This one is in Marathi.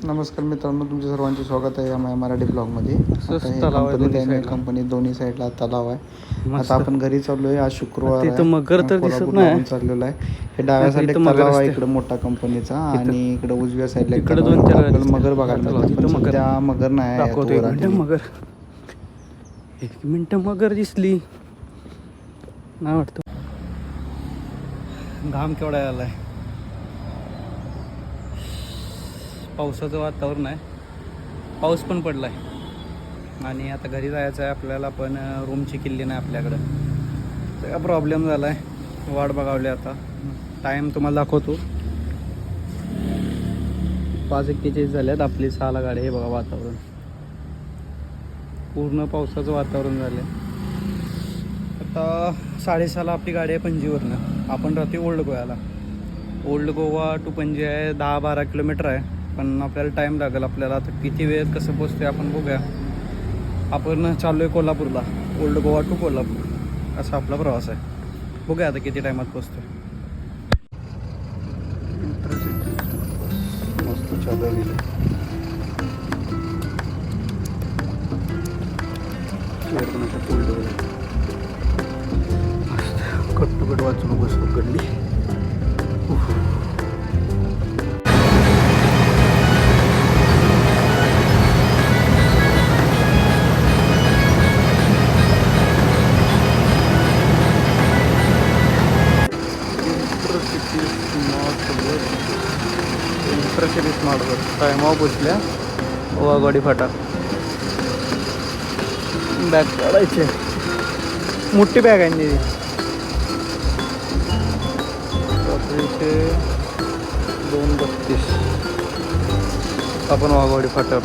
नमस्कार मित्रांनो, तुमचे सर्वांचे स्वागत आहे या मराठी ब्लॉगमध्ये. आता हे तलाव आहे कंपनी दोन्ही आहे, साईडला. कंपनी दोन्ही साईडला तलाव आहे. मस्त. आता आपण घरी चाललो आहे. आज शुक्रवार तिथं मगर आहे. तर दिसत कोल्हापूरला नाही. आपण चाललेलो आहे. हे डाव्या साईडला इथं एक मगर तलाव आहे, असते. इकडं मोठा कंपनीचा, आणि इकडं उजव्या साईडला एक इकडे तलाव आहे. 2-4 आपल्याला दिसते. मगर बघायला तलाव, मिळते, पण तिथं मगर. सध्या मगर नाही आहे. दाखवतो एक मिनटं मगर दिसली नाही वाटतं. घाम केवढा आलाय. पावसाचं वातावरण आहे, पाऊस पण पडलाय आणि आता घरी जायचं आहे आपल्याला, पण रूमची किल्ली नाही आपल्याकडं. सगळा प्रॉब्लेम झाला आहे. वाट बघावली. आता टाईम तुम्हाला दाखवतो. 5:41 झाल्यात. आपली 6ला गाडी. हे बघा वातावरण, पूर्ण पावसाचं वातावरण झालं आहे. आता 6:30ला आपली गाडी आहे पणजीवरनं. आपण राहतो ओल्ड गोव्याला. ओल्ड गोवा टू पणजी आहे 10-12 किलोमीटर आहे, पण आपल्याला टाईम लागेल. आपल्याला आता किती वेळ कसं पोचते आपण बघूया. आपण चाललो आहे कोल्हापूरला. ओल्ड गोवा टू कोल्हापूर असा आपला प्रवास आहे. बघूया आता किती टायमात पोचतो. मस्त चालू आहे. कट्टुकट वाचू नकोस पकडली. इंटरसिटी स्मार्टवर टायमावर पोचल्या. वाघवाडी फाटा. बॅग काढायचे. मोठी बॅग आहे ती. 2:32 आपण वाघवाडी फाट्यावर.